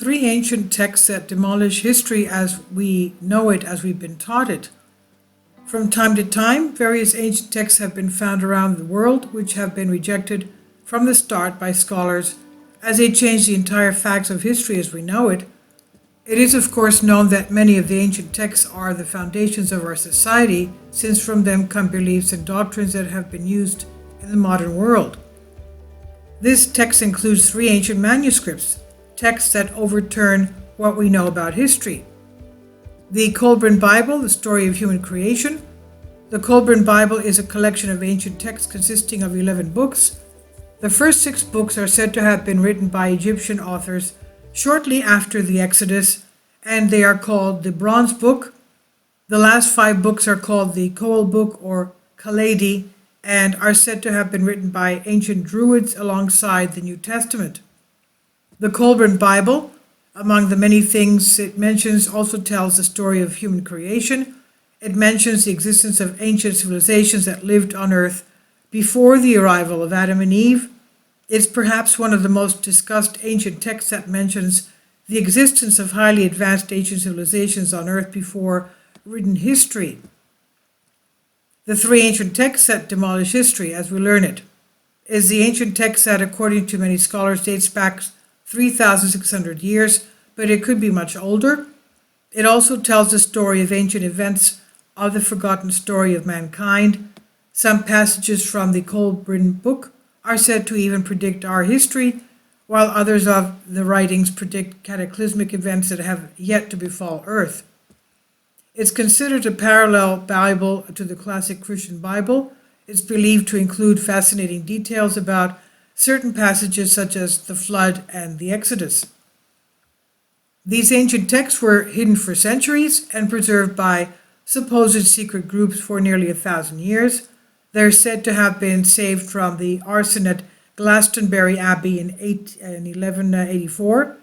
Three ancient texts that demolish history as we know it, as we've been taught it. From time to time, various ancient texts have been found around the world which have been rejected from the start by scholars as they change the entire facts of history as we know it. It is, of course, known that many of the ancient texts are the foundations of our society, since from them come beliefs and doctrines that have been used in the modern world. This text includes three ancient manuscripts, texts that overturn what we know about history. The Colburn Bible, the story of human creation. The Colburn Bible is a collection of ancient texts consisting of 11 books. The first 6 books are said to have been written by Egyptian authors shortly after the Exodus, and they are called the Bronze Book. The last 5 books are called the Koel Book or Khaledi, and are said to have been written by ancient Druids alongside the New Testament. The Colburn Bible, among the many things it mentions, also tells the story of human creation. It mentions the existence of ancient civilizations that lived on Earth before the arrival of Adam and Eve. It's perhaps one of the most discussed ancient texts that mentions the existence of highly advanced ancient civilizations on Earth before written history. The three ancient texts that demolish history as we learn it is the ancient text that, according to many scholars, dates back 3,600 years, but it could be much older. It also tells the story of ancient events of the forgotten story of mankind. Some passages from the Colburn book are said to even predict our history, while others of the writings predict cataclysmic events that have yet to befall Earth. It's considered a parallel Bible to the classic Christian Bible. It's believed to include fascinating details about certain passages such as the flood and the Exodus. These ancient texts were hidden for centuries and preserved by supposed secret groups for nearly 1,000 years. They're said to have been saved from the arson at Glastonbury Abbey in 1184.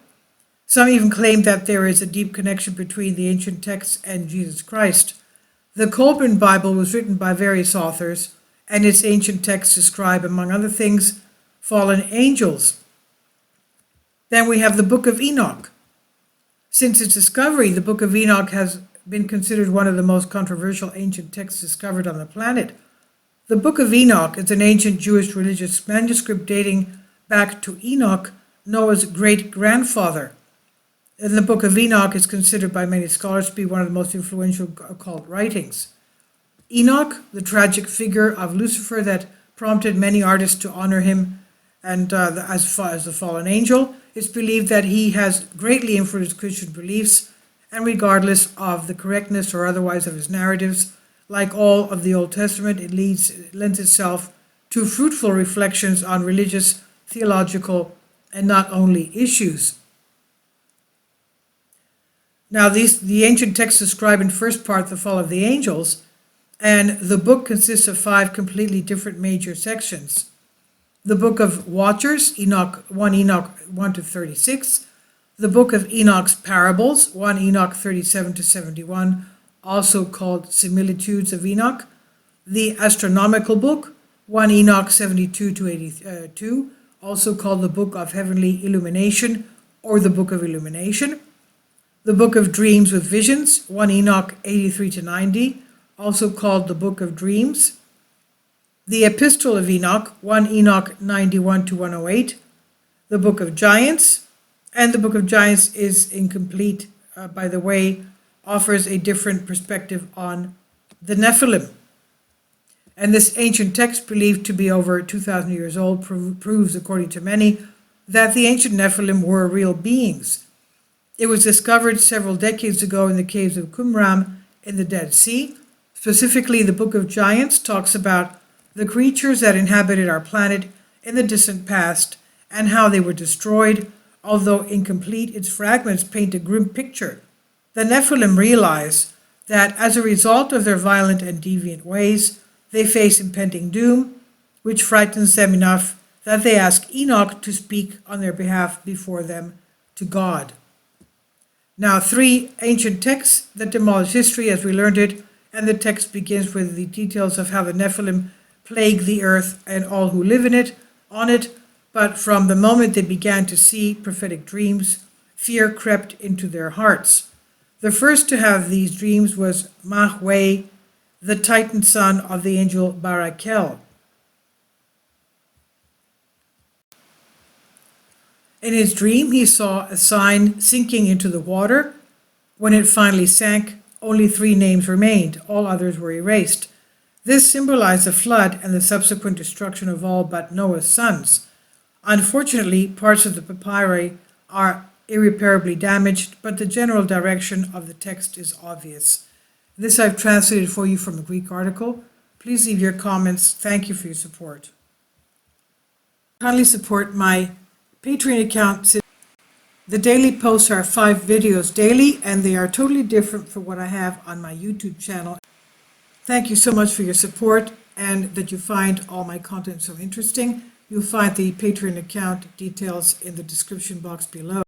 Some even claim that there is a deep connection between the ancient texts and Jesus Christ. The Colburn Bible was written by various authors, and its ancient texts describe, among other things, fallen angels. Then we have the Book of Enoch. Since its discovery, the Book of Enoch has been considered one of the most controversial ancient texts discovered on the planet. The Book of Enoch is an ancient Jewish religious manuscript dating back to Enoch, Noah's great-grandfather. And the Book of Enoch is considered by many scholars to be one of the most influential occult writings. Enoch, the tragic figure of Lucifer that prompted many artists to honor him and as the fallen angel, it's believed that he has greatly influenced Christian beliefs, and regardless of the correctness or otherwise of his narratives, like all of the Old Testament, it lends itself to fruitful reflections on religious, theological, and not only issues. Now, the ancient texts describe in first part the fall of the angels, and the book consists of 5 completely different major sections. The Book of Watchers, 1 Enoch 1 to 36. The Book of Enoch's Parables, 1 Enoch 37 to 71, also called Similitudes of Enoch. The Astronomical Book, 1 Enoch 72 to 82, also called the Book of Heavenly Illumination or the Book of Illumination. The Book of Dreams with Visions, 1 Enoch 83 to 90, also called the Book of Dreams. The Epistle of Enoch, 1 Enoch 91 to 108. The Book of Giants, and the Book of Giants is incomplete, by the way, offers a different perspective on the Nephilim. And this ancient text, believed to be over 2,000 years old, proves, according to many, that the ancient Nephilim were real beings. It was discovered several decades ago in the caves of Qumran in the Dead Sea. Specifically, the Book of Giants talks about the creatures that inhabited our planet in the distant past and how they were destroyed. Although incomplete, its fragments paint a grim picture. The Nephilim realize that as a result of their violent and deviant ways, they face impending doom, which frightens them enough that they ask Enoch to speak on their behalf before them to God. Now, 3 ancient texts that demolish history as we learned it, and the text begins with the details of how the Nephilim plague the earth and all who live on it, but from the moment they began to see prophetic dreams, fear crept into their hearts. The first to have these dreams was Mahweh, the Titan son of the angel Barakel. In his dream, he saw a sign sinking into the water. When it finally sank, only 3 names remained. All others were erased. This symbolized the flood and the subsequent destruction of all but Noah's sons. Unfortunately, parts of the papyri are irreparably damaged, but the general direction of the text is obvious. This I've translated for you from a Greek article. Please leave your comments. Thank you for your support. Kindly support my Patreon account. The daily posts are 5 videos daily, and they are totally different from what I have on my YouTube channel. Thank you so much for your support and that you find all my content so interesting. You'll find the Patreon account details in the description box below.